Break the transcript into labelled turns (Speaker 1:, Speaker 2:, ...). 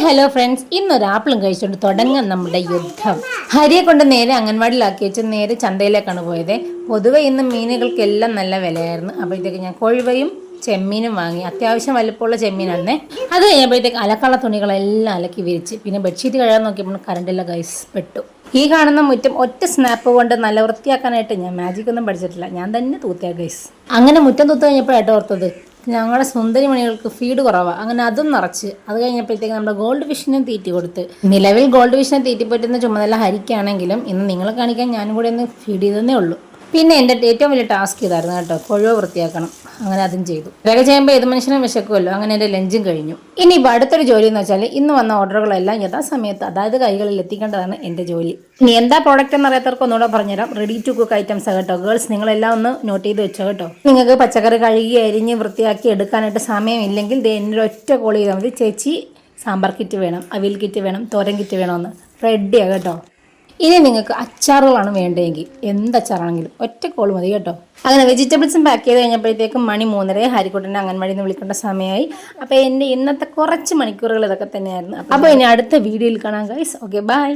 Speaker 1: Hello friends, ഇന്നൊരു ആപ്പിളും കഴിച്ചുകൊണ്ട് തുടങ്ങാം നമ്മുടെ യുദ്ധം. ഹരിയെ കൊണ്ട് നേരെ അംഗൻവാടിയിലാക്കി വെച്ച് നേരെ ചന്തയിലേക്കാണ് പോയത്. പൊതുവെ ഇന്ന് മീനുകൾക്കെല്ലാം നല്ല വിലയായിരുന്നു. അപ്പോഴത്തേക്ക് ഞാൻ കൊഴുവയും ചെമ്മീനും വാങ്ങി. അത്യാവശ്യം വലുപ്പമുള്ള ചെമ്മീനായിരുന്നേ. അത് കഴിഞ്ഞപ്പോഴത്തേക്ക് അലക്കാനുള്ള തുണികളെല്ലാം അലക്കി വിരിച്ച്, പിന്നെ ബെഡ്ഷീറ്റ് കഴുകാൻ നോക്കിയപ്പോൾ കറണ്ടില്ല ഗൈസ്, പെട്ടു. ഈ കാണുന്ന മുറ്റം ഒറ്റ സ്നാപ്പ് കൊണ്ട് നല്ല വൃത്തിയാക്കാനായിട്ട് ഞാൻ മാജിക് ഒന്നും പഠിച്ചിട്ടില്ല, ഞാൻ തന്നെ തൂത്തിയ ഗൈസ്. അങ്ങനെ മുറ്റം തൂത്ത് കഴിഞ്ഞപ്പോഴായിട്ട് ഓർത്തത് ഞങ്ങളുടെ സുന്ദരി മണികൾക്ക് ഫീഡ് കുറവാണ്. അങ്ങനെ അതും നിറച്ച് അത് കഴിഞ്ഞപ്പോഴത്തേക്ക് നമ്മുടെ ഗോൾഡ് ഫിഷിനും തീറ്റി കൊടുത്ത്. നിലവിൽ ഗോൾഡ് ഫിഷിനെ തീറ്റിപ്പറ്റുന്ന ചുമതല ഹരിക്കാണെങ്കിലും ഇന്ന് നിങ്ങളെ കാണിക്കാൻ ഞാനും കൂടെ ഒന്ന് ഫീഡ് ചെയ്തേ ഉള്ളൂ. പിന്നെ എൻ്റെ ഏറ്റവും വലിയ ടാസ്ക് ഇതായിരുന്നു കേട്ടോ, കൊഴുവ വൃത്തിയാക്കണം. അങ്ങനെ അതും ചെയ്തു. ഇതൊക്കെ ചെയ്യുമ്പോൾ ഏത് മനുഷ്യനും വിശക്കുമല്ലോ. അങ്ങനെ എൻ്റെ ലഞ്ചും കഴിഞ്ഞു. ഇനിയിപ്പോൾ അടുത്തൊരു ജോലി എന്ന് വെച്ചാൽ ഇന്ന് വന്ന ഓർഡറുകളെല്ലാം യഥാസമയത്ത് അതായത് കൈകളിൽ എത്തിക്കേണ്ടതാണ് എൻ്റെ ജോലി. ഇനി എന്താ പ്രോഡക്റ്റ് എന്നറിയാത്തവർക്ക് ഒന്നുകൂടെ പറഞ്ഞുതരാം. റെഡി ടു കുക്ക് ഐറ്റംസ് കേട്ടോ ഗേൾസ്, നിങ്ങളെല്ലാം ഒന്ന് നോട്ട് ചെയ്ത് വെച്ചോ കേട്ടോ. നിങ്ങൾക്ക് പച്ചക്കറി കഴുകി അരിഞ്ഞ് വൃത്തിയാക്കി എടുക്കാനായിട്ട് സമയമില്ലെങ്കിൽ എൻ്റെ ഒറ്റ കോൾ ചെയ്താൽ മതി. ചേച്ചി സാമ്പാർ കിറ്റ് വേണം, അവിയൽ കിറ്റ് വേണം, തോരൻ കിറ്റ് വേണമെന്ന് റെഡിയാണ് കേട്ടോ. ഇനി നിങ്ങൾക്ക് അച്ചാറുകളാണ് വേണ്ടതെങ്കിൽ എന്ത് അച്ചാറാണെങ്കിലും ഒറ്റ കോൾ മതി കേട്ടോ. അങ്ങനെ വെജിറ്റബിൾസും പാക്ക് ചെയ്ത് കഴിഞ്ഞപ്പോഴത്തേക്കും മണി 3:30, ഹരിക്കുട്ടൻ്റെ അംഗൻവാടിയിൽ നിന്ന് വിളിക്കേണ്ട സമയമായി. അപ്പോൾ എൻ്റെ ഇന്നത്തെ കുറച്ച് മണിക്കൂറുകൾ ഇതൊക്കെ തന്നെയായിരുന്നു. അപ്പോൾ ഇനി അടുത്ത വീഡിയോയിൽ കാണാം ഗൈസ്. Okay, by.